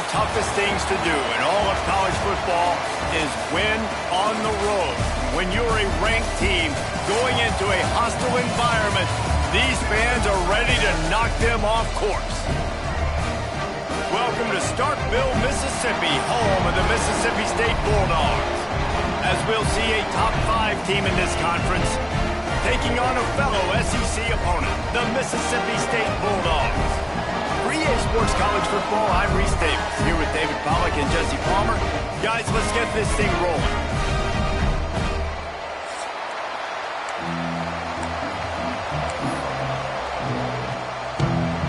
toughest things to do in all of college football is win on the road. When you're a ranked team going into a hostile environment, these fans are ready to knock them off course. Welcome to Starkville, Mississippi, home of the Mississippi State Bulldogs. As we'll see a top 5 team in this conference taking on a fellow SEC opponent, the Mississippi State Bulldogs. For EA Sports College Football, I'm Reese Davis, here with David Pollack and Jesse Palmer. Guys, let's get this thing rolling.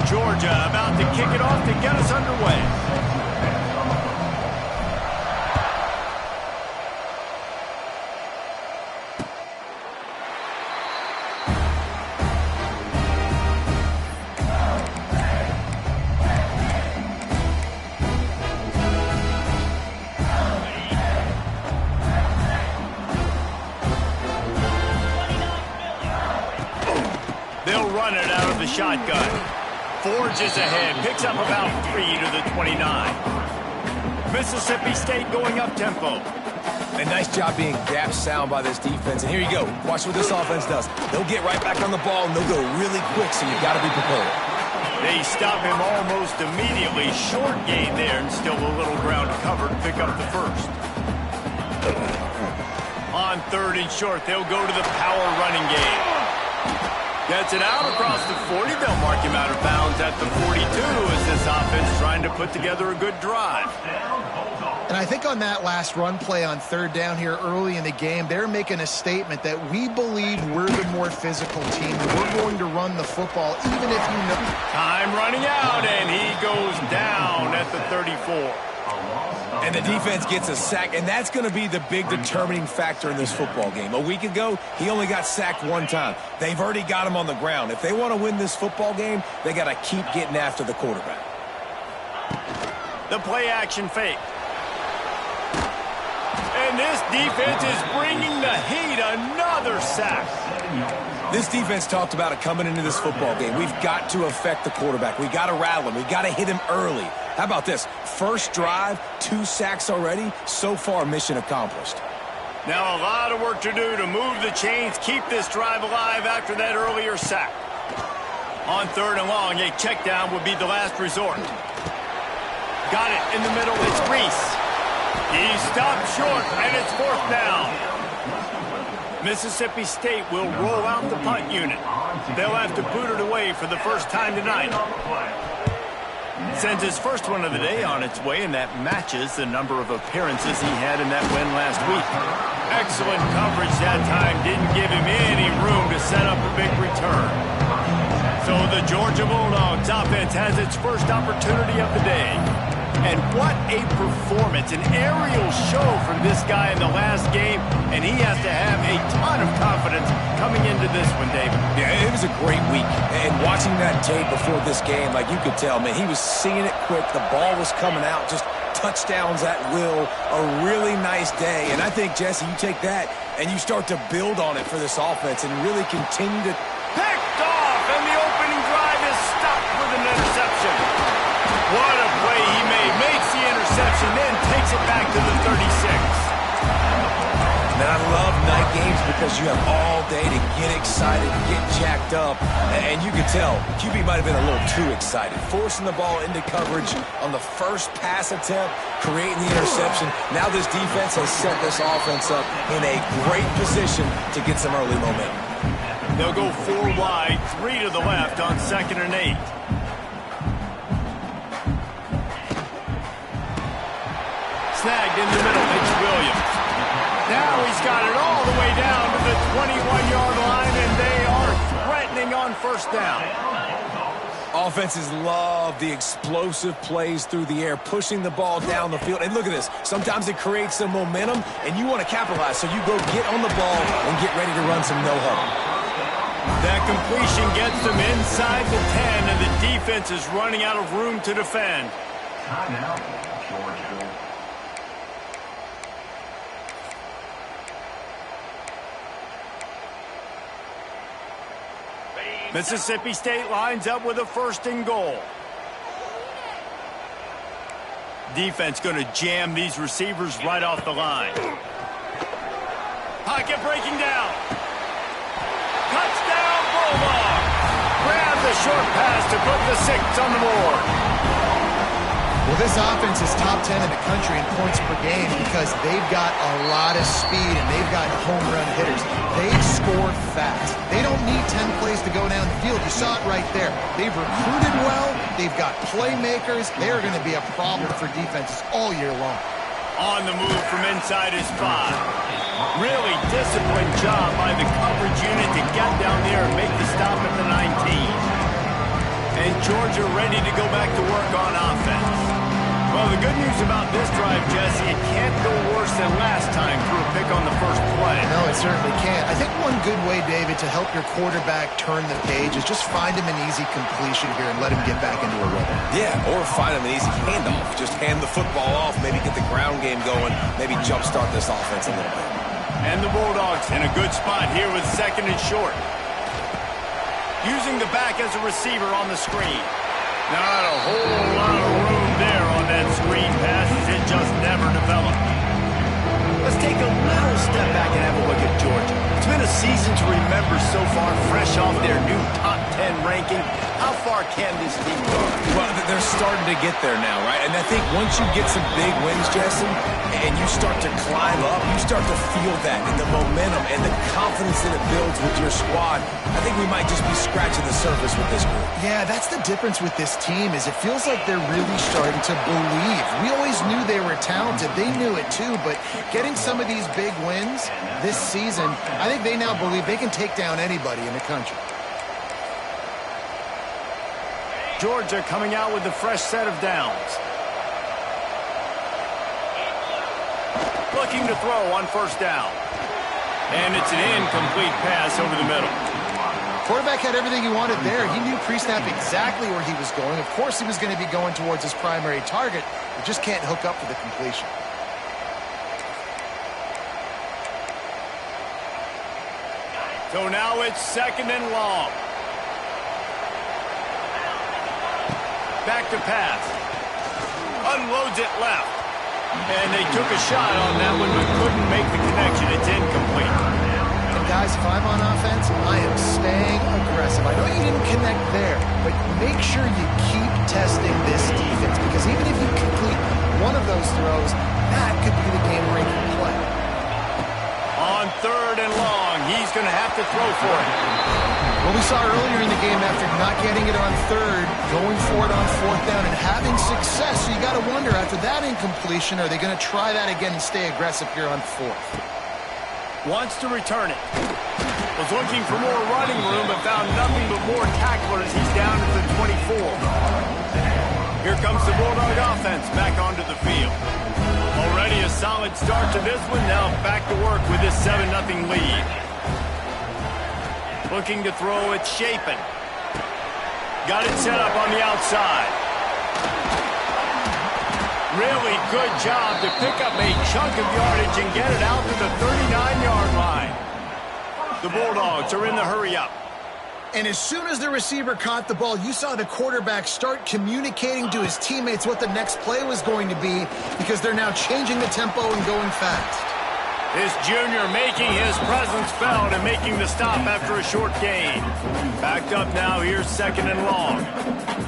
Georgia about to kick it off to get us underway. They'll run it out of the shotgun. Forges ahead, picks up about 3 to the 29. Mississippi State going up tempo. A nice job being gap sound by this defense. And here you go. Watch what this offense does. They'll get right back on the ball, and they'll go really quick, so you've got to be prepared. They stop him almost immediately. Short gain there, and still a little ground covered to pick up the first. On 3rd and short, they'll go to the power running game. Gets it out across the 40. They'll mark him out of bounds at the 42 as this offense trying to put together a good drive. And I think on that last run play on 3rd down here early in the game, they're making a statement that we believe we're the more physical team. We're going to run the football even if you know. Time running out, and he goes down at the 34. And the defense gets a sack, and that's going to be the big determining factor in this football game. A week ago, he only got sacked 1 time. They've already got him on the ground. If they want to win this football game, they got to keep getting after the quarterback. The play action fake. And this defense is bringing the heat. Another sack. This defense talked about it coming into this football game. We've got to affect the quarterback. We got to rattle him. We got to hit him early. How about this? First drive, 2 sacks already. So far, mission accomplished. Now a lot of work to do to move the chains, keep this drive alive after that earlier sack. On 3rd and long, a check down would be the last resort. Got it in the middle. It's Reese. He stopped short, and it's 4th down. Mississippi State will roll out the punt unit. They'll have to boot it away for the first time tonight. Sends his first one of the day on its way, and that matches the number of appearances he had in that win last week. Excellent coverage that time. Didn't give him any room to set up a big return. So the Georgia Bulldogs offense has its first opportunity of the day. And what a performance, an aerial show from this guy in the last game, and he has to have a ton of confidence coming into this one, David. Yeah, it was a great week. And watching that tape before this game, like you could tell, man, he was seeing it quick. The ball was coming out, just touchdowns at will. A really nice day. And I think, Jesse, you take that and you start to build on it for this offense and really continue to... Picked off, and the opening drive is stopped with an interception. What a play he made. Makes the interception, then takes it back to the 36. And I love night games because you have all day to get excited, get jacked up. And you can tell, QB might have been a little too excited. Forcing the ball into coverage on the first pass attempt, creating the interception. Now this defense has set this offense up in a great position to get some early momentum. They'll go 4 wide, 3 to the left on 2nd and 8. Snagged in the middle, it's Williams. Now he's got it all the way down to the 21-yard line, and they are threatening on 1st down. Offenses love the explosive plays through the air, pushing the ball down the field. And look at this. Sometimes it creates some momentum, and you want to capitalize. So you go get on the ball and get ready to run some no-huddle. That completion gets them inside the 10, and the defense is running out of room to defend. Timeout, Georgia. Mississippi State lines up with a 1st and goal. Defense going to jam these receivers right off the line. Pocket breaking down. Touchdown, Bulldogs. Grabs a short pass to put the 6 on the board. Well, this offense is top 10 in the country in points per game because they've got a lot of speed and they've got home run hitters. They score fast. They don't need 10 plays to go down the field. You saw it right there. They've recruited well. They've got playmakers. They are going to be a problem for defenses all year long. On the move from inside his 5. Really disciplined job by the coverage unit to get down there and make the stop at the 19. And Georgia ready to go back to work on offense. Well, the good news about this drive, Jesse, it can't go worse than last time through a pick on the first play. No, it certainly can't. I think one good way, David, to help your quarterback turn the page is just find him an easy completion here and let him get back into a rhythm. Yeah, or find him an easy handoff. Just hand the football off, maybe get the ground game going, maybe jumpstart this offense a little bit. And the Bulldogs in a good spot here with 2nd and short. Using the back as a receiver on the screen. Not a whole lot of room there on that screen pass as it just never developed. Let's take a little step back and have a look at Georgia. It's been a season to remember so far, fresh off their new top 10 ranking. How far can this team go? Well, they're starting to get there now, right? And I think once you get some big wins, Jesse, and you start to climb up, you start to feel that and the momentum and the confidence that it builds with your squad. I think we might just be scratching the surface with this group. Yeah, that's the difference with this team is it feels like they're really starting to believe. We always knew they were talented. They knew it too, but getting some of these big wins this season, I think they now believe they can take down anybody in the country. Georgia coming out with a fresh set of downs. Looking to throw on 1st down. And it's an incomplete pass over the middle. Quarterback had everything he wanted there. He knew pre-snap exactly where he was going. Of course he was going to be going towards his primary target. He just can't hook up for the completion. So now it's 2nd and long. Back to pass. Unloads it left. And they took a shot on that one but couldn't make the connection. It's incomplete. And guys, if I'm on offense, I am staying aggressive. I know you didn't connect there, but make sure you keep testing this defense because even if you complete one of those throws, that could be the game-breaking play. On 3rd and long, he's going to have to throw for it. Well, we saw earlier in the game after not getting it on 3rd, going for it on 4th down and having success. So you got to wonder, after that incompletion, are they going to try that again and stay aggressive here on 4th? Wants to return it. Was looking for more running room, but found nothing but more tacklers. He's down at the 24. Here comes the Bulldog offense back onto the field. Already a solid start to this one. Now back to work with this 7-0 lead. Looking to throw it, Shapen. Got it set up on the outside. Really good job to pick up a chunk of yardage and get it out to the 39-yard line. The Bulldogs are in the hurry-up. And as soon as the receiver caught the ball, you saw the quarterback start communicating to his teammates what the next play was going to be because they're now changing the tempo and going fast. This junior making his presence felt and making the stop after a short gain. Backed up now, here's 2nd and long.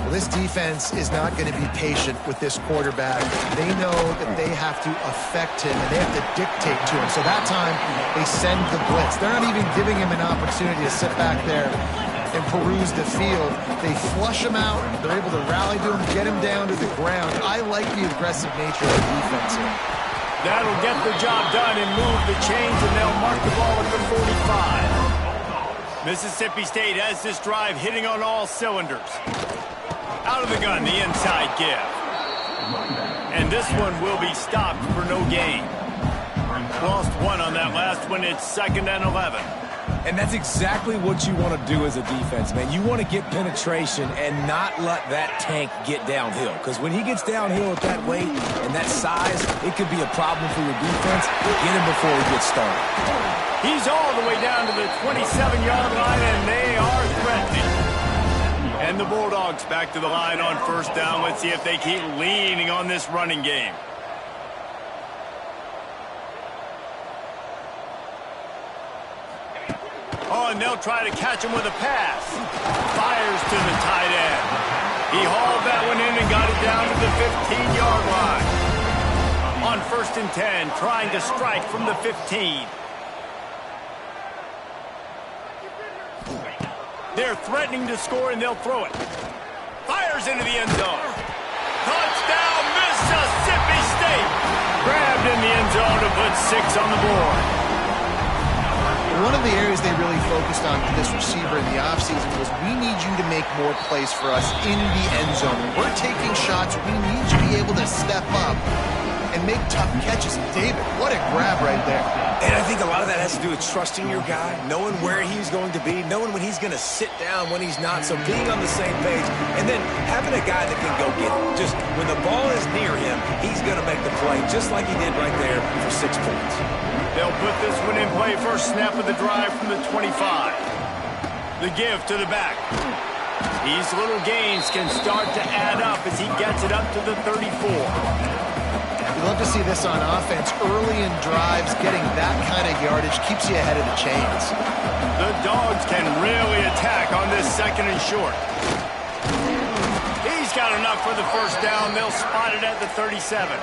Well, this defense is not going to be patient with this quarterback. They know that they have to affect him and they have to dictate to him. So that time, they send the blitz. They're not even giving him an opportunity to sit back there and peruse the field. They flush him out. They're able to rally to him, get him down to the ground. I like the aggressive nature of the defense here. That'll get the job done and move the chains, and they'll mark the ball at the 45. Mississippi State has this drive hitting on all cylinders. Out of the gun, the inside give. And this one will be stopped for no gain. Lost one on that last one. It's 2nd and 11. And that's exactly what you want to do as a defense, man. You want to get penetration and not let that tank get downhill. Because when he gets downhill at that weight and that size, it could be a problem for your defense. Get him before he gets started. He's all the way down to the 27-yard line, and they are threatening. And And the Bulldogs back to the line on first down. Let's see if they keep leaning on this running game. Oh, and they'll try to catch him with a pass. Fires to the tight end. He hauled that one in and got it down to the 15-yard line. On 1st and 10, trying to strike from the 15. They're threatening to score, and they'll throw it. Fires into the end zone. Touchdown, Mississippi State. Grabbed in the end zone to put 6 on the board. One of the areas they really focused on with this receiver in the offseason was we need you to make more plays for us in the end zone. We're taking shots. We need you to be able to step up and make tough catches. David, what a grab right there. And I think a lot of that has to do with trusting your guy, knowing where he's going to be, knowing when he's going to sit down, when he's not, so being on the same page, and then having a guy that can go get it. Just when the ball is near him, he's going to make the play, just like he did right there for 6 points. They'll put this one in play. First snap of the drive from the 25. The give to the back. These little gains can start to add up as he gets it up to the 34. You love to see this on offense. Early in drives, getting that kind of yardage keeps you ahead of the chains. The Dogs can really attack on this 2nd and short. He's got enough for the first down. They'll spot it at the 37.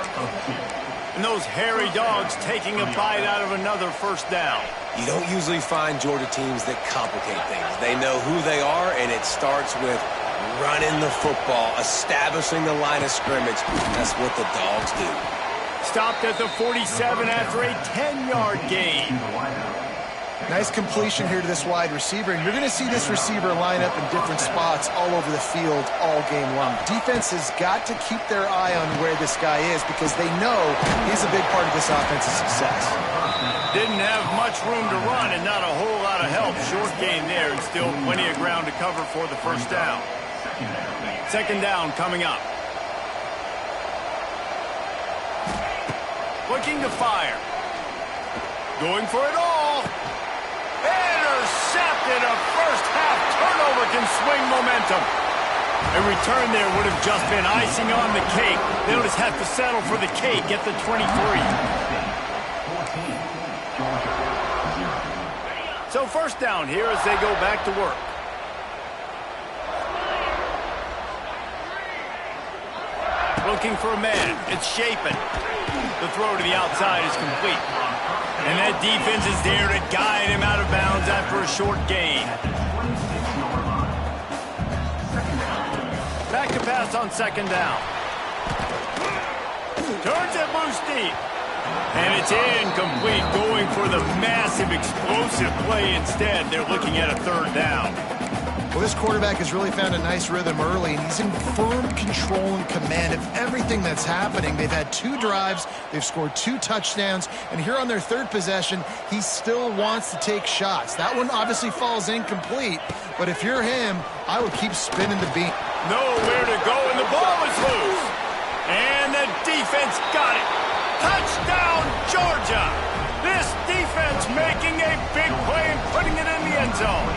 And those hairy Dogs taking a bite out of another first down. You don't usually find Georgia teams that complicate things. They know who they are, and it starts with running the football, establishing the line of scrimmage. That's what the Dogs do. Stopped at the 47 after a 10-yard gain. Nice completion here to this wide receiver, and you're going to see this receiver line up in different spots all over the field all game long. Defense has got to keep their eye on where this guy is because they know he's a big part of this offense's success. Didn't have much room to run and not a whole lot of help. Short gain there and still plenty of ground to cover for the first down. 2nd down coming up. Looking to fire. Going for it all. Intercepted. A first-half turnover can swing momentum. A return there would have just been icing on the cake. They'll just have to settle for the cake at the 23. So first down here as they go back to work. Looking for a man. It's Shapen. The throw to the outside is complete. And that defense is there to guide him out of bounds after a short gain. Back to pass on 2nd down. Turns it loose deep. And it's incomplete, going for the massive explosive play instead. They're looking at a 3rd down. Well, this quarterback has really found a nice rhythm early, and he's in firm control and command of everything that's happening. They've had 2 drives, they've scored 2 touchdowns, and here on their 3rd possession, he still wants to take shots. That one obviously falls incomplete, but if you're him, I would keep spinning the beat. Nowhere to go, and the ball is loose. And the defense got it. Touchdown, Georgia! This defense making a big play and putting it in the end zone.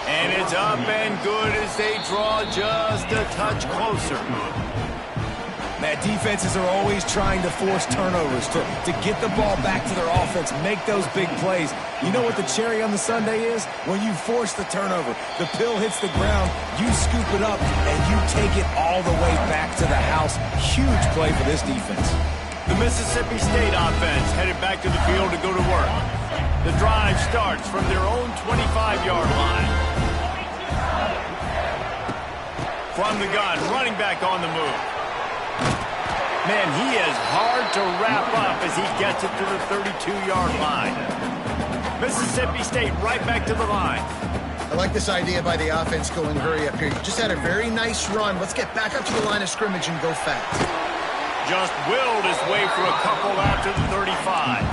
And it's up and good as they draw just a touch closer. Man, defenses are always trying to force turnovers, to get the ball back to their offense, make those big plays. You know what the cherry on the sundae is? When you force the turnover, the pill hits the ground, you scoop it up, and you take it all the way back to the house. Huge play for this defense. The Mississippi State offense headed back to the field to go to work. The drive starts from their own 25-yard line. From the gun, running back on the move. Man, he is hard to wrap up as he gets it to the 32-yard line. Mississippi State right back to the line. I like this idea by the offense going hurry up here. You just had a very nice run. Let's get back up to the line of scrimmage and go fast. Just willed his way for a couple after the 35.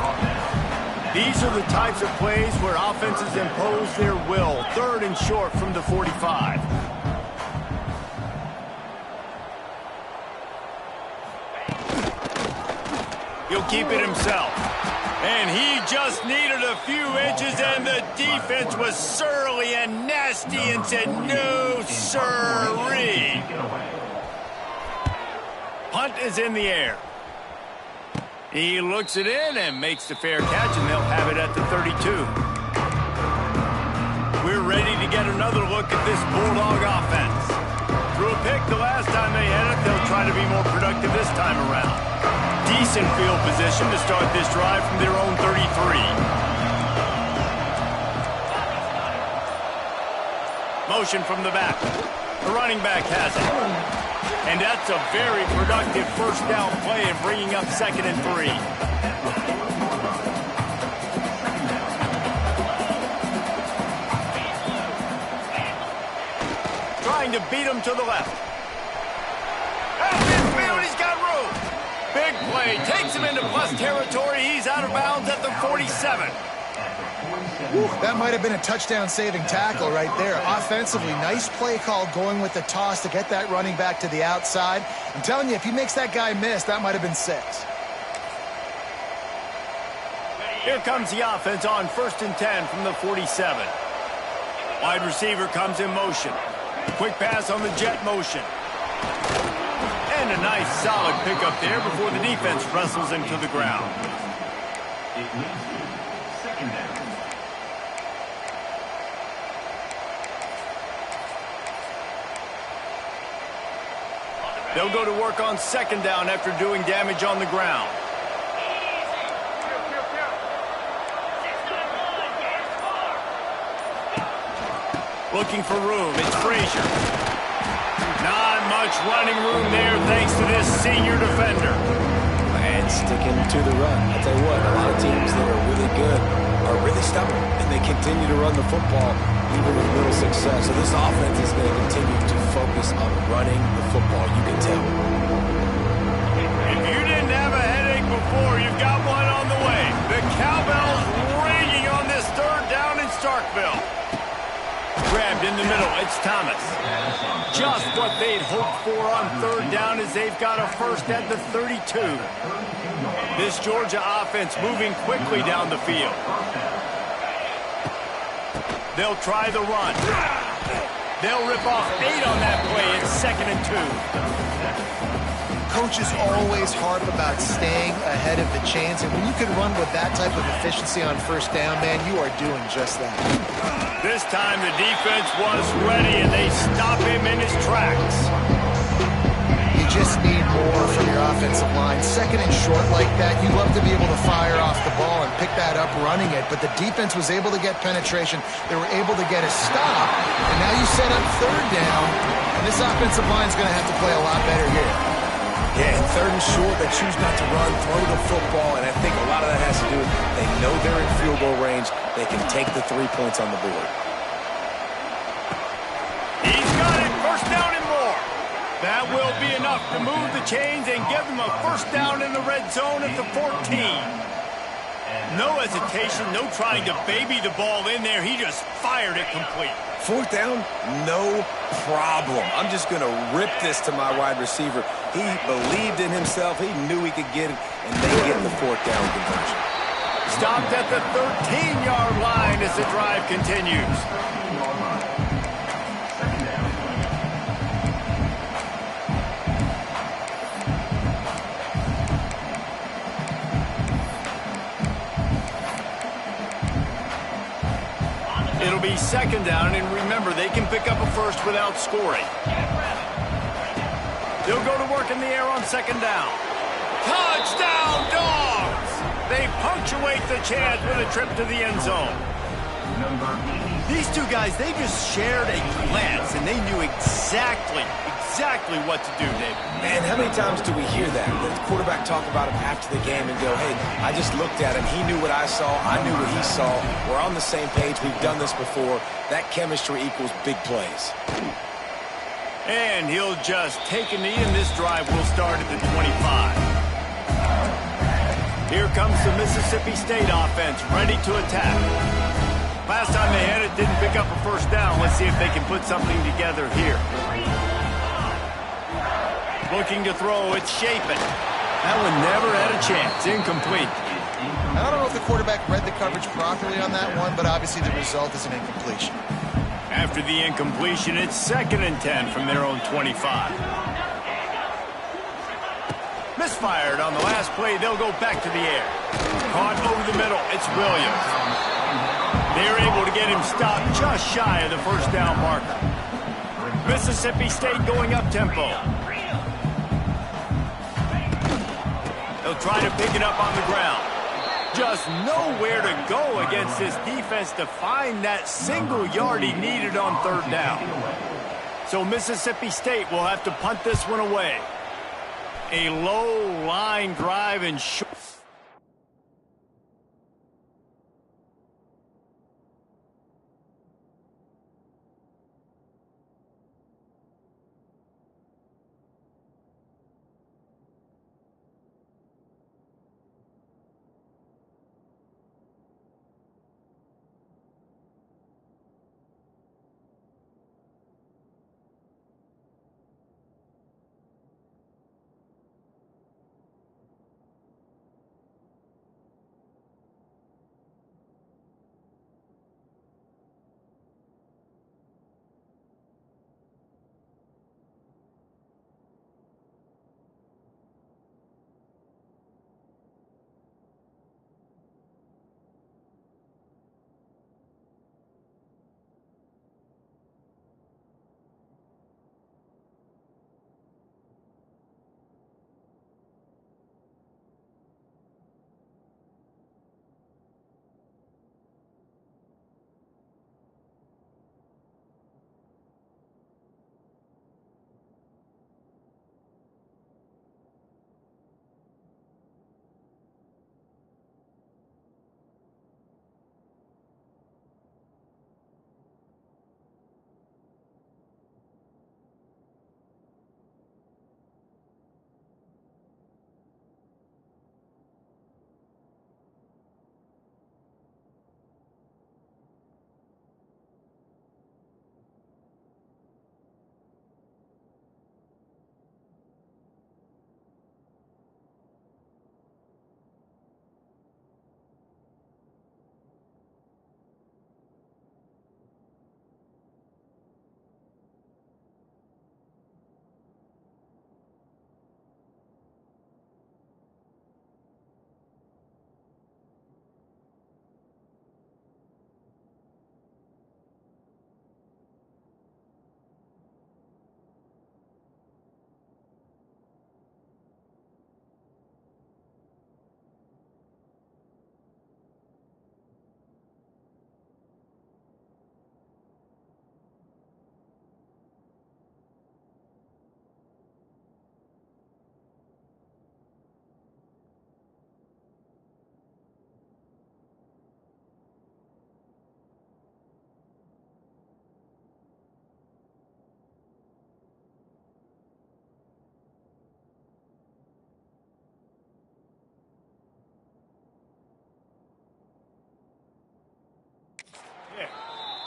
These are the types of plays where offenses impose their will. 3rd and short from the 45. He'll keep it himself. And he just needed a few inches, and the defense was surly and nasty and said, no, sirree. Punt is in the air. He looks it in and makes the fair catch, and they'll have it at the 32. We're ready to get another look at this Bulldog offense. Through a pick the last time they had it, they'll try to be more productive this time around. Decent field position to start this drive from their own 33. Motion from the back. The running back has it. And that's a very productive first down play and bringing up 2nd and 3. Trying to beat him to the left. Out of midfield, he's got room. Big play, takes him into plus territory. He's out of bounds at the 47. That might have been a touchdown-saving tackle right there. Offensively, nice play call going with the toss to get that running back to the outside. I'm telling you, if he makes that guy miss, that might have been 6. Here comes the offense on 1st and 10 from the 47. Wide receiver comes in motion. Quick pass on the jet motion. And a nice solid pickup there before the defense wrestles him to the ground. It leads to 2nd down. They'll go to work on 2nd down after doing damage on the ground. Looking for room, it's Frazier. Not much running room there thanks to this senior defender. And sticking to the run. I tell you what, a lot of teams that are really good are really stubborn, and they continue to run the football even with little success. So this offense is going to continue to focus on running the football, you can tell. If you didn't have a headache before, you've got one on the way. The cowbell's ringing on this 3rd down in Starkville. Grabbed in the middle, it's Thomas. Just what they'd hoped for on 3rd down as they've got a first at the 32. This Georgia offense moving quickly down the field. They'll try the run. They'll rip off 8 on that play. It's 2nd and 2. Coaches always harp about staying ahead of the chains, and when you can run with that type of efficiency on 1st down, man, you are doing just that. This time the defense was ready, and they stop him in his tracks. You just need more from your offensive line. 2nd and short like that, you love to be able to fire off the ball and pick that up running it, but the defense was able to get penetration. They were able to get a stop, and now you set up 3rd down, and this offensive line is going to have to play a lot better here. Yeah, and 3rd and short, they choose not to run, throw the football, and I think a lot of that has to do with they know they're in field goal range. They can take the 3 points on the board. He's got it, 1st down and more. That will be enough to move the chains and give them a 1st down in the red zone at the 14. No hesitation, no trying to baby the ball in there. He just fired it complete. 4th down, no problem. I'm just going to rip this to my wide receiver. He believed in himself. He knew he could get it, and they get the 4th down conversion. Stopped at the 13-yard line as the drive continues. It'll be 2nd down, and remember, they can pick up a first without scoring. They'll go to work in the air on 2nd down. Touchdown, Dogs! They punctuate the chance with a trip to the end zone. These two guys, they just shared a glance, and they knew exactly what to do, David. Man, how many times do we hear that? The quarterback talk about him after the game and go, hey, I just looked at him. He knew what I saw. I knew what he saw. We're on the same page. We've done this before. That chemistry equals big plays. And he'll just take a knee, and this drive will start at the 25. Here comes the Mississippi State offense, ready to attack. Last time they had it, didn't pick up a 1st down. Let's see if they can put something together here. Looking to throw, it's Chapin. That one never had a chance. Incomplete. I don't know if the quarterback read the coverage properly on that one, but obviously the result is an incompletion. After the incompletion, it's 2nd and 10 from their own 25. Misfired on the last play. They'll go back to the air. Caught over the middle. It's Williams. They're able to get him stopped just shy of the first down marker. Mississippi State going up-tempo. They'll try to pick it up on the ground. Just nowhere to go against this defense to find that single yard he needed on 3rd down. So Mississippi State will have to punt this one away. A low line drive and short.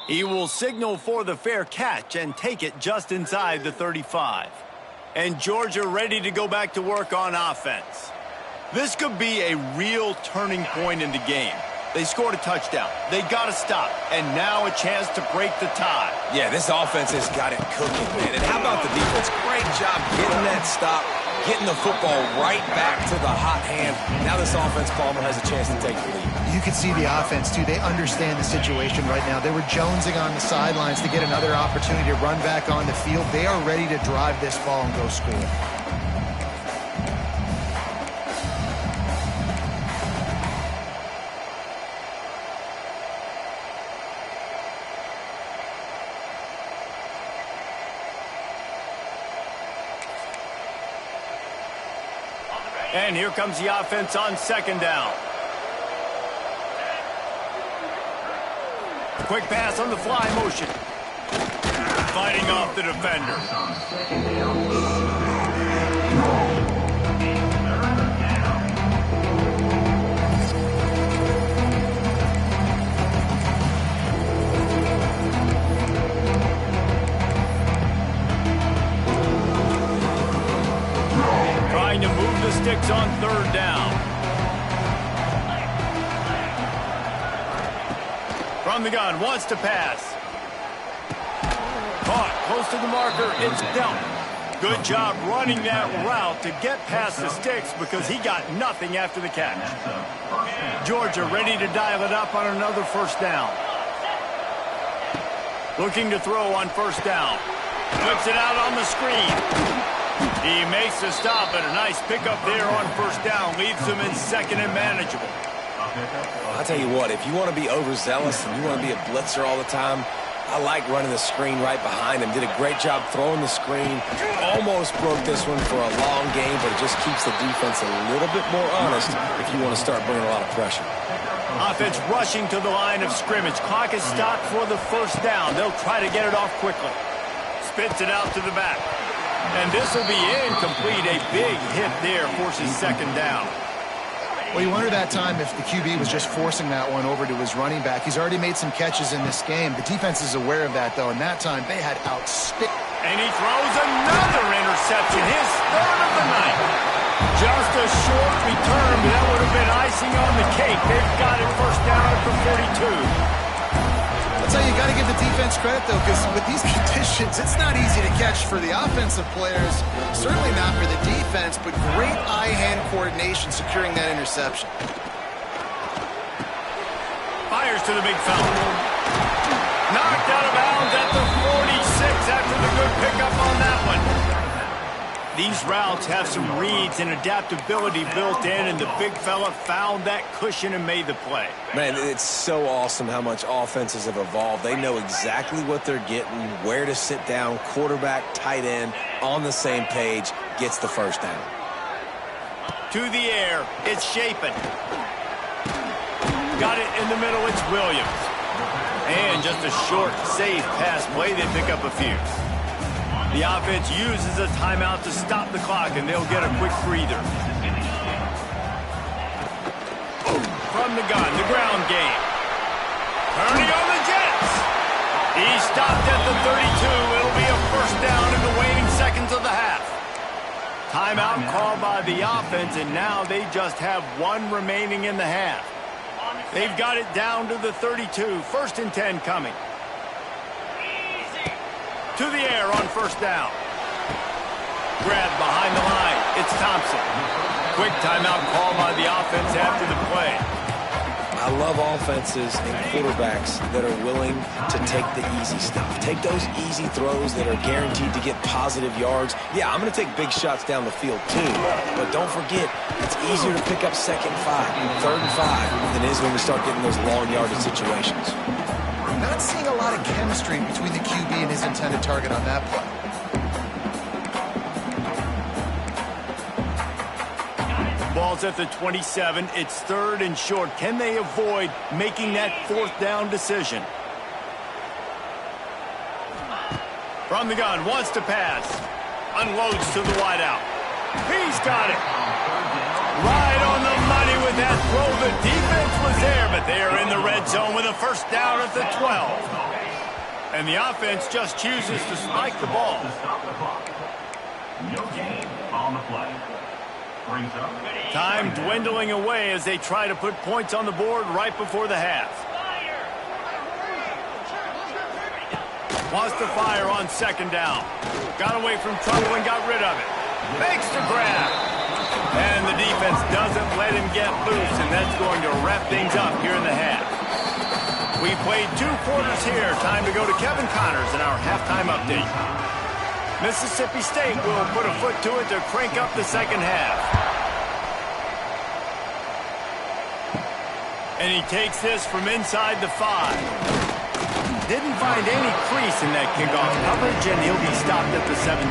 He will signal for the fair catch and take it just inside the 35. And Georgia ready to go back to work on offense. This could be a real turning point in the game. They scored a touchdown. They got to stop. And now a chance to break the tie. Yeah, this offense has got it cooking, man. And how about the defense? Great job getting that stop, getting the football right back to the hot hand. Now this offense, Palmer, has a chance to take the lead. You can see the offense, too. They understand the situation right now. They were jonesing on the sidelines to get another opportunity to run back on the field. They are ready to drive this ball and go score. And here comes the offense on 2nd down. Quick pass on the fly motion. Fighting off the defender. Trying to move the sticks on 3rd down. From the gun, wants to pass. Caught, close to the marker, it's dealt. Good job running that route to get past the sticks because he got nothing after the catch. Georgia ready to dial it up on another first down. Looking to throw on first down. Flips it out on the screen. He makes the stop, and a nice pickup there on first down. Leaves him in second and manageable. I'll tell you what, if you want to be overzealous and you want to be a blitzer all the time, I like running the screen right behind him. Did a great job throwing the screen. Almost broke this one for a long game, but it just keeps the defense a little bit more honest if you want to start bringing a lot of pressure. Offense rushing to the line of scrimmage. Clock is stopped for the first down. They'll try to get it off quickly. Spits it out to the back. And this will be incomplete. A big hit there forces second down. Well, you wonder that time if the QB was just forcing that one over to his running back. He's already made some catches in this game. The defense is aware of that, though, and that time they had And he throws another interception, his third of the night. Just a short return, but that would have been icing on the cake. They've got it first down at the 42. That's how you got to give the defense credit, though, because with these conditions, it's not easy to catch for the offensive players, certainly not for the defense, but great eye-hand coordination securing that interception. Fires to the big fella. Knocked out of bounds at the 46 after the good pickup on that one. These routes have some reads and adaptability built in, and the big fella found that cushion and made the play. Man, it's so awesome how much offenses have evolved. They know exactly what they're getting, where to sit down, quarterback, tight end, on the same page, gets the first down. To the air, it's Shapen. Got it in the middle, it's Williams. And just a short, safe pass play, they pick up a few. The offense uses a timeout to stop the clock, and they'll get a quick breather. From the gun, the ground game. Turning on the Jets. He stopped at the 32. It'll be a first down in the waning seconds of the half. Timeout called by the offense, and now they just have one remaining in the half. They've got it down to the 32. First and 10 coming. To the air on first down. Grab behind the line. It's Thompson. Quick timeout call by the offense after the play. I love offenses and quarterbacks that are willing to take the easy stuff. Take those easy throws that are guaranteed to get positive yards. Yeah, I'm going to take big shots down the field too. But don't forget, it's easier to pick up second and 5, third and 5 than it is when we start getting those long yardage situations. Not seeing a lot of chemistry between the QB and his intended target on that play. Ball's at the 27. It's third and short. Can they avoid making that fourth down decision? From the gun, wants to pass. Unloads to the wideout. He's got it. Right on the money with that throw. The defense was there, but they are in the red zone with a first down at the 12. And the offense just chooses to spike the ball. No gain on the play. Brings up. Time dwindling away as they try to put points on the board right before the half. Wants to fire on second down. Got away from trouble and got rid of it. Makes the grab. And the defense doesn't let him get loose, and that's going to wrap things up here in the half. We played 2 quarters here. Time to go to Kevin Connors in our halftime update. Mississippi State will put a foot to it to crank up the second half. And he takes this from inside the 5. Didn't find any crease in that kickoff coverage, and he'll be stopped at the 17.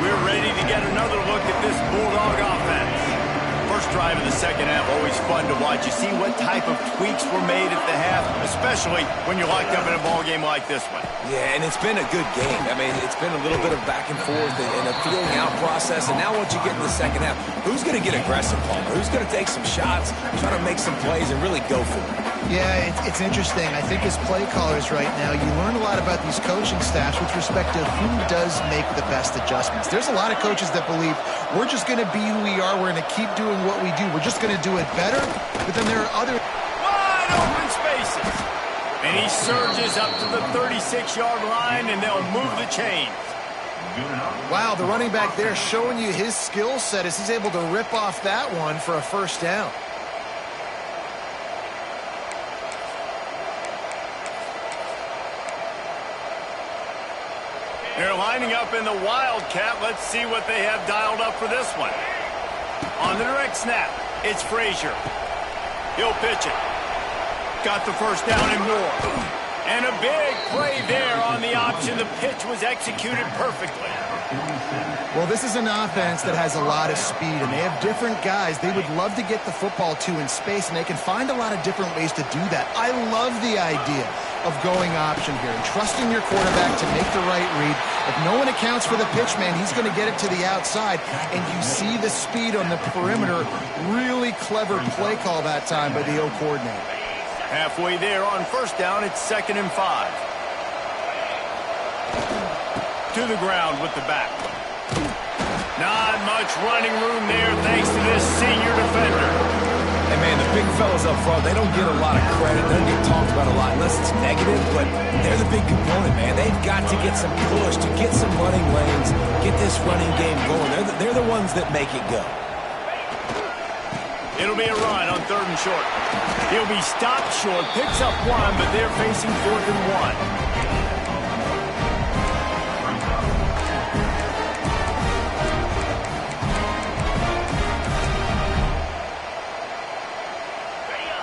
We're ready to get another look at this Bulldog offense. First drive of the second half, always fun to watch. You see what type of tweaks were made at the half, especially when you're locked up in a ball game like this one. Yeah, and it's been a good game. I mean, it's been a little bit of back and forth and a feeling out process. And now once you get in the second half, who's going to get aggressive, Palmer? Who's going to take some shots, try to make some plays, and really go for it? Yeah, it's interesting. I think as play callers right now, you learn a lot about these coaching staffs with respect to who does make the best adjustments. There's a lot of coaches that believe we're just going to be who we are. We're going to keep doing what we do. We're just going to do it better. But then there are other... Wide open races. And he surges up to the 36-yard line, and they'll move the chains. Wow, the running back there showing you his skill set as he's able to rip off that one for a first down. They're lining up in the Wildcat. Let's see what they have dialed up for this one. On the direct snap, it's Frazier. He'll pitch it. Got the first down and more. And a big play there on the option. The pitch was executed perfectly. Well, this is an offense that has a lot of speed, and they have different guys they would love to get the football to in space, and they can find a lot of different ways to do that. I love the idea of going option here and trusting your quarterback to make the right read. If no one accounts for the pitch, man, he's going to get it to the outside, and you see the speed on the perimeter. Really clever play call that time by the O coordinator. Halfway there on first down, it's 2nd and 5. To the ground with the back. Not much running room there thanks to this senior defender. Hey, man, the big fellas up front, they don't get a lot of credit. They don't get talked about a lot unless it's negative, but they're the big component, man. They've got to get some push, to get some running lanes, get this running game going. They're the ones that make it go. It'll be a run on 3rd and short. He'll be stopped short, picks up 1, but they're facing 4th and 1.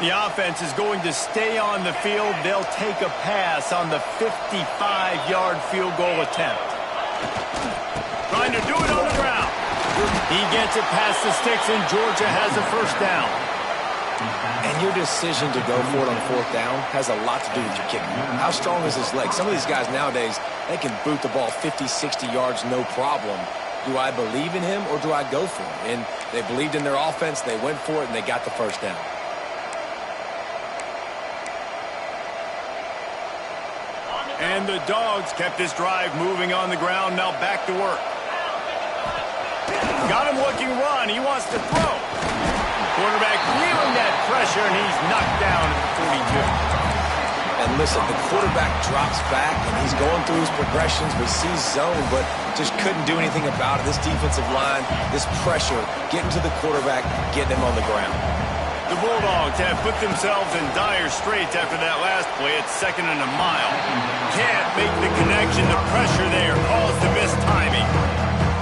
The offense is going to stay on the field. They'll take a pass on the 55-yard field goal attempt. Trying to do it on the ground. He gets it past the sticks, and Georgia has a first down. And your decision to go for it on 4th down has a lot to do with your kicker. How strong is his leg? Some of these guys nowadays, they can boot the ball 50, 60 yards, no problem. Do I believe in him or do I go for it? And they believed in their offense, they went for it, and they got the first down. And the Dogs kept this drive moving on the ground. Now back to work. Got him looking run. He wants to throw. Quarterback feeling that pressure, and he's knocked down at the 42. And listen, the quarterback drops back, and he's going through his progressions. We see zone, but just couldn't do anything about it. This defensive line, this pressure, getting to the quarterback, getting him on the ground. The Bulldogs have put themselves in dire straits after that last play. It's 2nd and a mile. Can't make the connection. The pressure there caused the missed timing.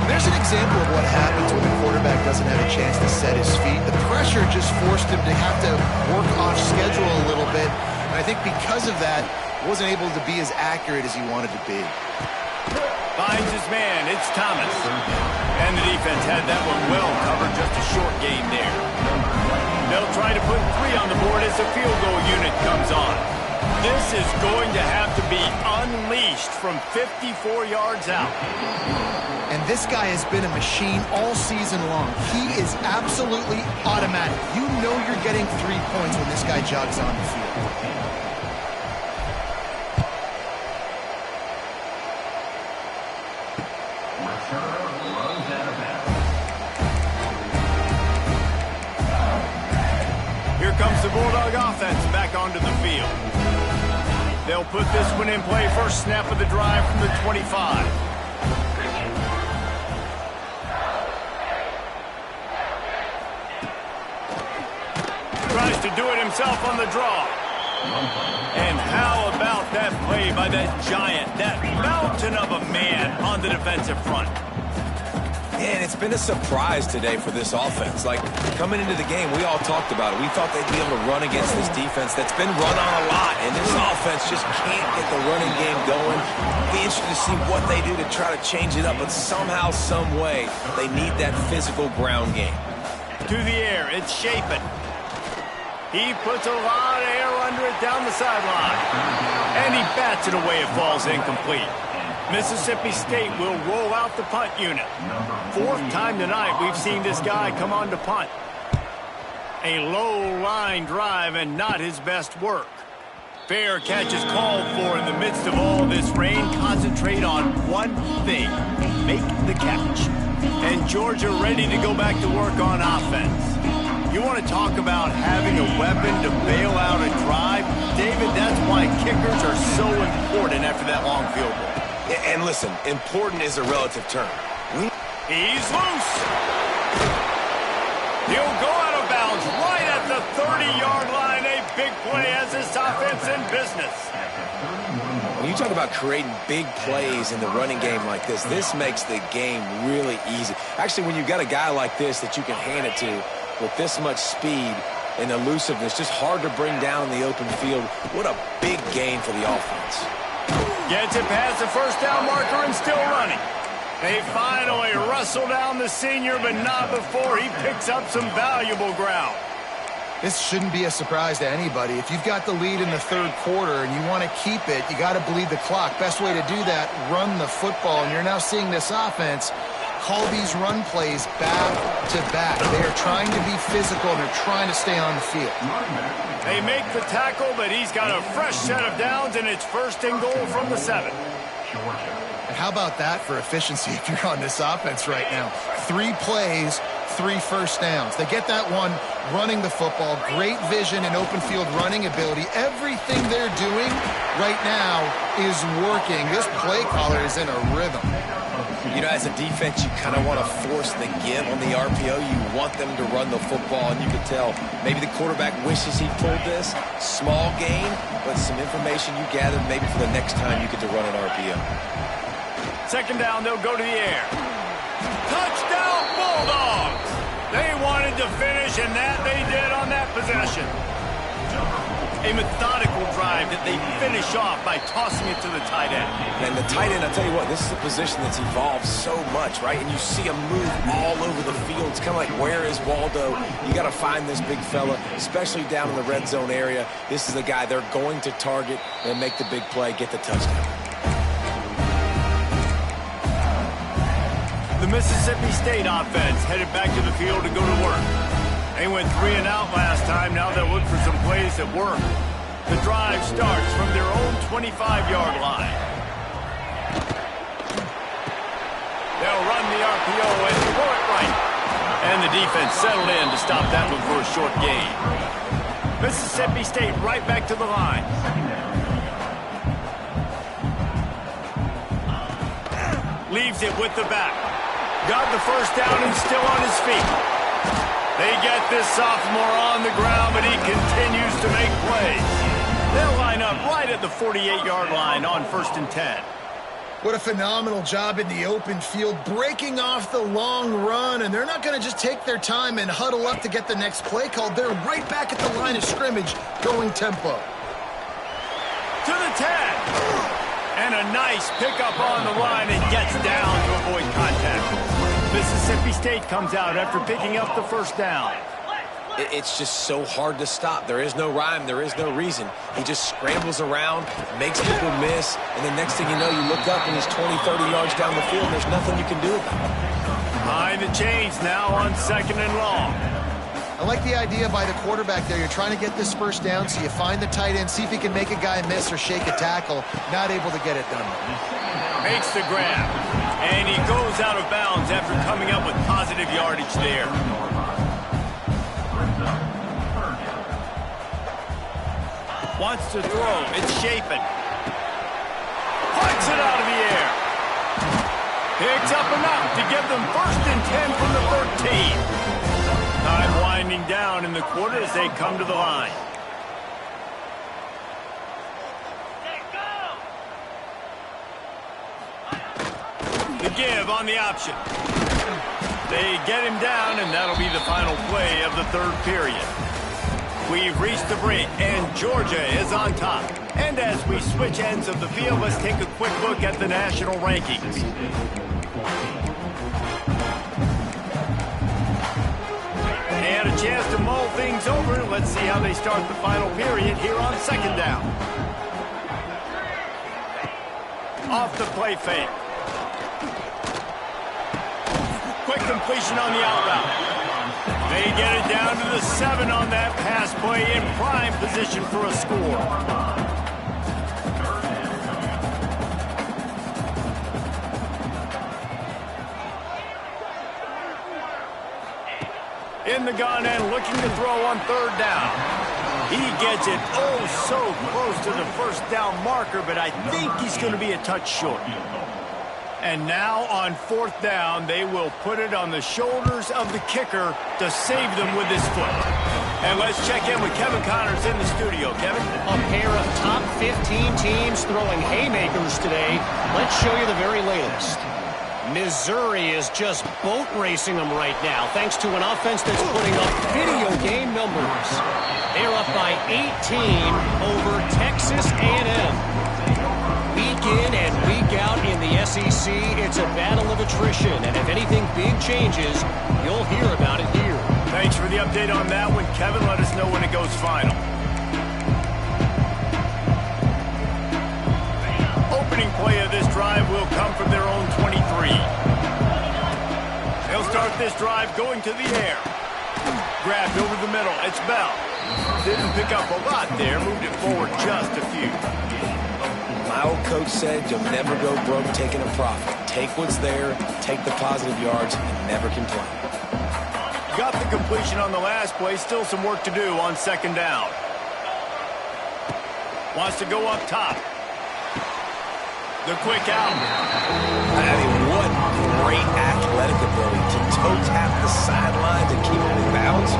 There's an example of what happens when the quarterback doesn't have a chance to set his feet. The pressure just forced him to have to work off schedule a little bit. And I think because of that, wasn't able to be as accurate as he wanted to be. Finds his man. It's Thomas. And the defense had that one well covered. Just a short gain there. They'll try to put 3 on the board as the field goal unit comes on. This is going to have to be unleashed from 54 yards out. And this guy has been a machine all season long. He is absolutely automatic. You know you're getting 3 points when this guy jogs on the field. Here comes the Bulldog offense back onto the field. They'll put this one in play. First snap of the drive from the 25. Tries to do it himself on the draw. And how about that play by that giant, that mountain of a man on the defensive front? And it's been a surprise today for this offense. Like, coming into the game, we all talked about it. We thought they'd be able to run against this defense that's been run on a lot, and this offense just can't get the running game going. Be interested to see what they do to try to change it up, but somehow, some way, they need that physical ground game. To the air, it's Chapin. He puts a lot of air under it down the sideline. And he bats it away. It falls incomplete. Mississippi State will roll out the punt unit. 4th time tonight we've seen this guy come on to punt. A low line drive and not his best work. Fair catch is called for in the midst of all this rain. Concentrate on one thing. Make the catch. And Georgia ready to go back to work on offense. You want to talk about having a weapon to bail out a drive? David why kickers are so important after that long field goal. And listen, important is a relative term. He's loose. He'll go out of bounds right at the 30-yard line. A big play as this offense in business. When you talk about creating big plays in the running game like this, this makes the game really easy. Actually, when you've got a guy like this that you can hand it to with this much speed and elusiveness, just hard to bring down in the open field. What a big gain for the offense. Gets it past the first down marker and still running. They finally wrestle down the senior, but not before he picks up some valuable ground. This shouldn't be a surprise to anybody. If you've got the lead in the third quarter and you want to keep it, you got to bleed the clock. Best way to do that, run the football. And you're now seeing this offense call these run plays back to back. They are trying to be physical, and they're trying to stay on the field. They make the tackle, but he's got a fresh set of downs, and it's first and goal from the 7. And how about that for efficiency if you're on this offense right now? 3 plays, 3 first downs. They get that one running the football, great vision and open field running ability. Everything they're doing right now is working. This play caller is in a rhythm. You know, as a defense, you kind of want to force the give on the RPO. You want them to run the football, and you can tell maybe the quarterback wishes he pulled this. Small gain, but some information you gathered maybe for the next time you get to run an RPO. Second down, they'll go to the air. Touchdown, Bulldogs! They wanted to finish, and that they did on that possession. A methodical drive that they finish off by tossing it to the tight end. And the tight end, I'll tell you what, this is a position that's evolved so much, right? And you see him move all over the field. It's kind of like, where is Waldo? You got to find this big fella, especially down in the red zone area. This is the guy they're going to target and make the big play, get the touchdown. The Mississippi State offense headed back to the field to go to work. They went 3 and out last time. Now they'll look for some plays that work. The drive starts from their own 25-yard line. They'll run the RPO and throw it right. And the defense settled in to stop that one for a short gain. Mississippi State right back to the line. Leaves it with the back. Got the first down and still on his feet. They get this sophomore on the ground, but he continues to make plays. They'll line up right at the 48-yard line on 1st and 10. What a phenomenal job in the open field, breaking off the long run, and they're not going to just take their time and huddle up to get the next play called. They're right back at the line of scrimmage, going tempo. To the 10. And a nice pickup on the line and gets down to avoid contact. Mississippi State comes out after picking up the first down. It's just so hard to stop. There is no rhyme. There is no reason. He just scrambles around, makes people miss, and the next thing you know, you look up and he's 20, 30 yards down the field, and there's nothing you can do about it. Behind the chains now on 2nd and long. I like the idea by the quarterback there. You're trying to get this first down, so you find the tight end, see if he can make a guy miss or shake a tackle. Not able to get it done. Makes the grab. And he goes out of bounds after coming up with positive yardage there. Wants to throw. It's Chapin. Puts it out of the air. Picks up enough to give them 1st and 10 from the 13. Time winding down in the quarter as they come to the line. The give on the option. They get him down, and that'll be the final play of the 3rd period. We've reached the break, and Georgia is on top. And as we switch ends of the field, let's take a quick look at the national rankings. They had a chance to mull things over. Let's see how they start the final period here on 2nd down. Off the play fake. Quick completion on the out route. They get it down to the 7 on that pass play, in prime position for a score. In the gun and looking to throw on 3rd down. He gets it oh so close to the first down marker, but I think he's going to be a touch short. And now on fourth down, they will put it on the shoulders of the kicker to save them with his foot. And let's check in with Kevin Connors in the studio. Kevin? A pair of top 15 teams throwing haymakers today. Let's show you the very latest. Missouri is just boat racing them right now, thanks to an offense that's putting up video game numbers. They're up by 18 over Texas A&M. Week in and week out in the SEC, it's a battle of attrition, and if anything big changes, you'll hear about it here. Thanks for the update on that one, Kevin. Let us know when it goes final. Opening play of this drive will come from their own 23. They'll start this drive going to the air. Grabbed over the middle. It's Bell. Didn't pick up a lot there. Moved it forward just a few. My old coach said you'll never go broke taking a profit. Take what's there, take the positive yards, and never complain. Got the completion on the last play. Still some work to do on second down. Wants to go up top. The quick out. I mean, what great athletic ability to toe tap the sidelines and keep it in bounds.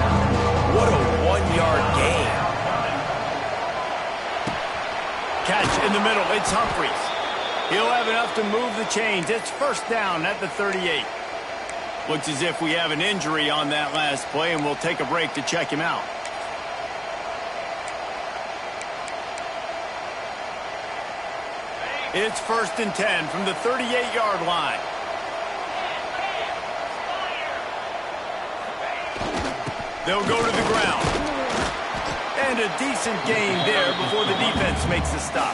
What a one-yard gain. Catch in the middle. It's Humphries. He'll have enough to move the chains. It's first down at the 38. Looks as if we have an injury on that last play, and we'll take a break to check him out. It's first and 10 from the 38-yard line. They'll go to the ground. And a decent gain there before the defense makes the stop.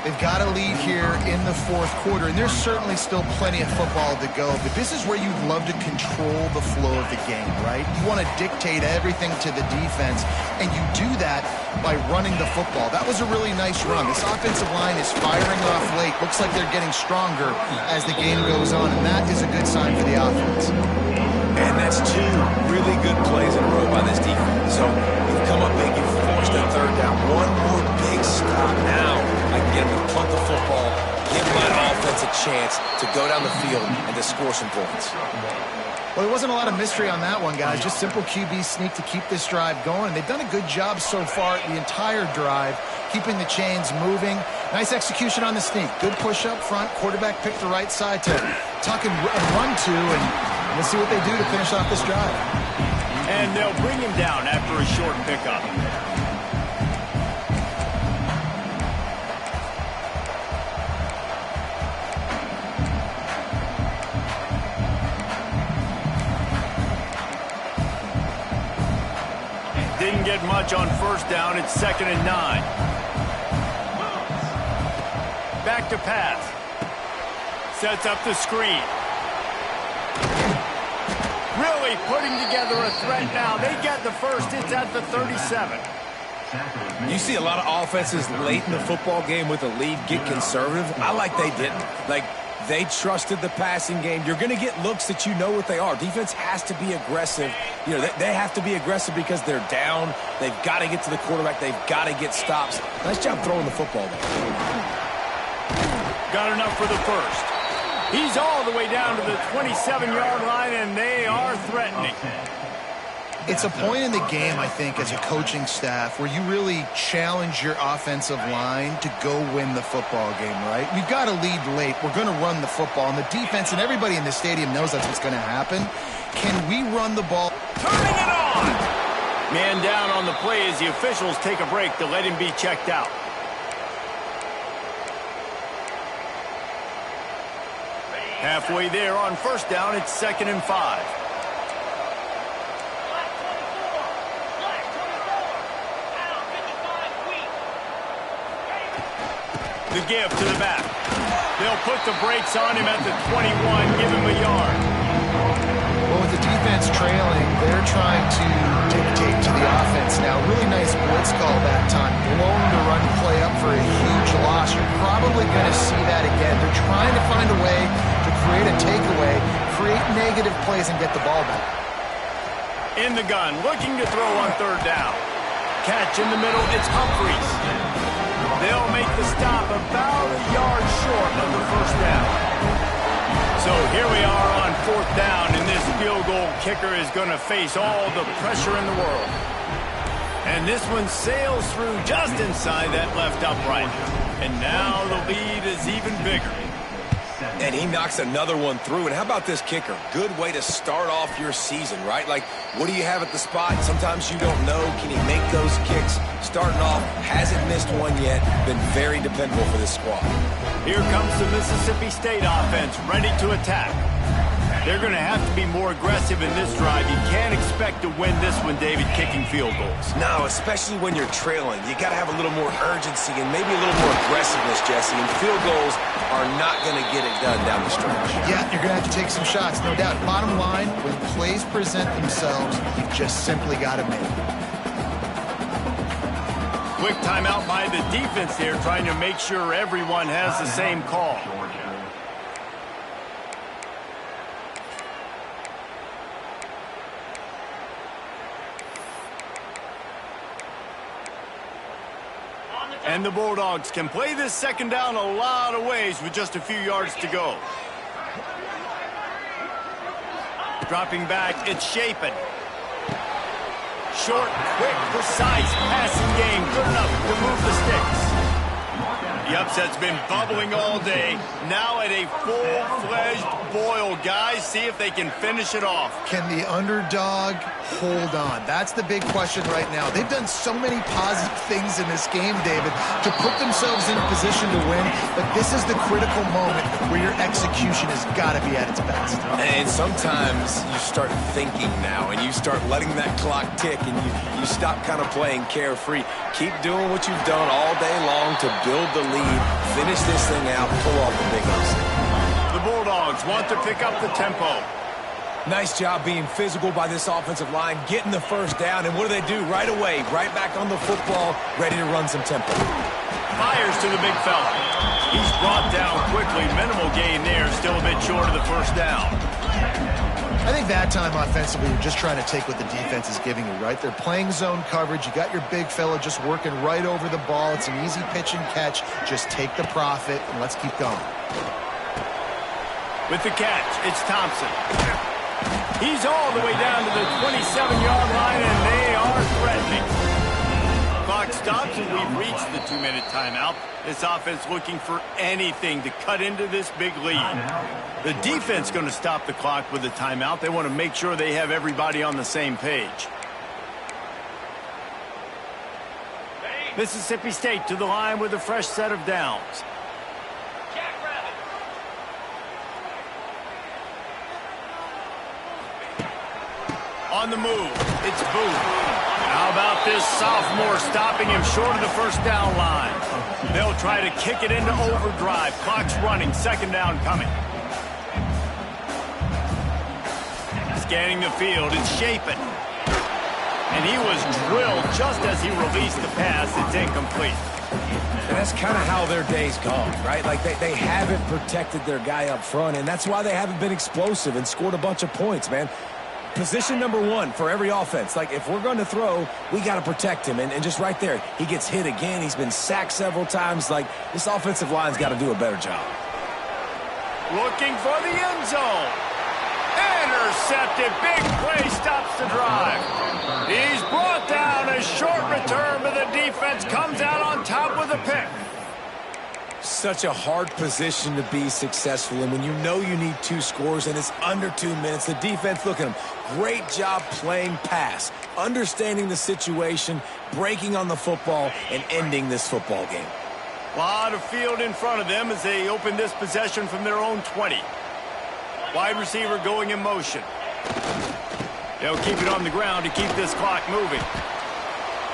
They've got a lead here in the fourth quarter, and there's certainly still plenty of football to go, but this is where you'd love to control the flow of the game, right? You want to dictate everything to the defense, and you do that by running the football. That was a really nice run. This offensive line is firing off late. Looks like they're getting stronger as the game goes on, and that is a good sign for the offense. And that's two really good plays in a row by this defense. So you've come up big, you've forced a third down. One more big stop now. I can get them to punt the football, give my offense a chance to go down the field and to score some points. Well, there wasn't a lot of mystery on that one, guys. Just simple QB sneak to keep this drive going. They've done a good job so far the entire drive, keeping the chains moving. Nice execution on the sneak. Good push up front. Quarterback picked the right side to tuck and run to, and we'll see what they do to finish off this drive. And they'll bring him down after a short pickup. Didn't get much on first down. It's 2nd and 9. Back to pass. Sets up the screen. Really putting together a threat now. They get the first. It's at the 37. You see a lot of offenses late in the football game with a lead get conservative. I like they didn't. Like, they trusted the passing game. You're going to get looks that you know what they are. Defense has to be aggressive. You know, they have to be aggressive because they're down. They've got to get to the quarterback. They've got to get stops. Nice job throwing the football there. Got enough for the first. He's all the way down to the 27-yard line, and they are threatening. It's a point in the game, I think, as a coaching staff where you really challenge your offensive line to go win the football game, right? We've got to lead late. We're going to run the football, and the defense and everybody in the stadium knows that's what's going to happen. Can we run the ball? Turning it on! Man down on the play as the officials take a break to let him be checked out. Halfway there on first down, it's 2nd and 5. The give to the back. They'll put the brakes on him at the 21, give him a yard. Well, with the defense trailing, they're trying to dictate to the offense now. Really nice blitz call that time. Blowing the run play up for a huge loss. You're probably going to see that again. They're trying to find a way to create a takeaway, create negative plays, and get the ball back. In the gun, looking to throw on third down. catch in the middle. It's Humphries. They'll make the stop about a yard short of the first down. So here we are on fourth down, and this field goal kicker is going to face all the pressure in the world. And this one sails through just inside that left upright. And now the lead is even bigger. And he knocks another one through. And how about this kicker? Good way to start off your season, right? Like, what do you have at the spot? Sometimes you don't know. Can he make those kicks? Starting off, hasn't missed one yet. Been very dependable for this squad. Here comes the Mississippi State offense, ready to attack. They're going to have to be more aggressive in this drive. You can't expect to win this one, David, kicking field goals. No, especially when you're trailing. You got to have a little more urgency and maybe a little more aggressiveness, Jesse. And field goals are not going to get it done down the stretch. Yeah, you're going to have to take some shots, no doubt. Bottom line, when plays present themselves, you've just simply got to make it. Quick timeout by the defense here, trying to make sure everyone has the same call. And the Bulldogs can play this second down a lot of ways with just a few yards to go. Dropping back, it's Shapen. Short, quick, precise passing game. Good enough to move the sticks. The upset's been bubbling all day. Now at a full-fledged boil. Guys, see if they can finish it off. Can the underdog hold on? That's the big question right now. They've done so many positive things in this game, David, to put themselves in a position to win, but this is the critical moment where your execution has got to be at its best. And sometimes you start thinking now, and you start letting that clock tick, and you stop kind of playing carefree. Keep doing what you've done all day long to build the lead, finish this thing out, pull off the big upset. The Bulldogs want to pick up the tempo. Nice job being physical by this offensive line, getting the first down, and what do? Right away, right back on the football, ready to run some tempo. Fires to the big fella. He's brought down quickly. Minimal gain there, still a bit short of the first down. I think that time offensively, you're just trying to take what the defense is giving you, right? They're playing zone coverage. You got your big fella just working right over the ball. It's an easy pitch and catch. Just take the profit, and let's keep going. With the catch, it's Thompson. He's all the way down to the 27-yard line, and they are threatening. Clock stops, and we've reached the 2-minute timeout. This offense looking for anything to cut into this big lead. The defense going to stop the clock with a timeout. They want to make sure they have everybody on the same page. Mississippi State to the line with a fresh set of downs. On the move, it's Booth. How about this sophomore stopping him short of the first down line? They'll try to kick it into overdrive. Clock's running, second down coming. Scanning the field, it's Shapen. And he was drilled just as he released the pass. It's incomplete. And that's kind of how their day's gone, right? Like they haven't protected their guy up front, and that's why they haven't been explosive and scored a bunch of points, man. Position number one for every offense. Like, if we're going to throw, we got to protect him. And just right there, he gets hit again. He's been sacked several times. Like, this offensive line's got to do a better job. Looking for the end zone. Intercepted. Big play stops the drive. He's brought down. A short return, but the defense comes out on top with a pick. Such a hard position to be successful in when you know you need 2 scores and it's under 2 minutes. The defense, look at him. Great job playing pass, understanding the situation, breaking on the football, and ending this football game. A lot of field in front of them as they open this possession from their own 20. Wide receiver going in motion. They'll keep it on the ground to keep this clock moving.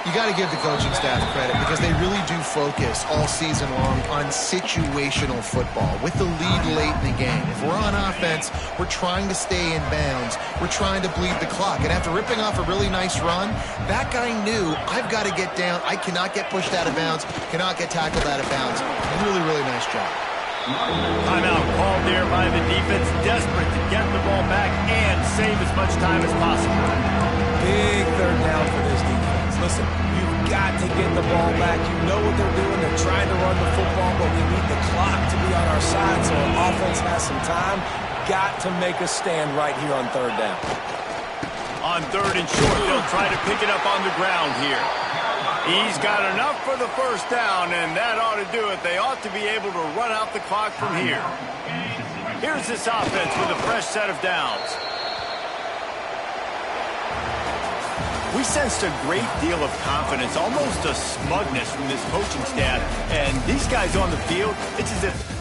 You got to give the coaching staff credit because they really do focus all season long on situational football with the lead late in the game. If we're on offense, we're trying to stay in bounds. We're trying to bleed the clock. And after ripping off a really nice run, that guy knew, I've got to get down. I cannot get pushed out of bounds, cannot get tackled out of bounds. Really, really nice job. Timeout called there by the defense, desperate to get the ball back and save as much time as possible. Big third down for this defense. Listen, you've got to get the ball back. You know what they're doing. They're trying to run the football, but we need the clock to be on our side so our offense has some time. Got to make a stand right here on third down. On third and short, they'll try to pick it up on the ground here. He's got enough for the first down, and that ought to do it. They ought to be able to run out the clock from here. Here's this offense with a fresh set of downs. We sensed a great deal of confidence, almost a smugness from this coaching staff. And these guys on the field, it's as if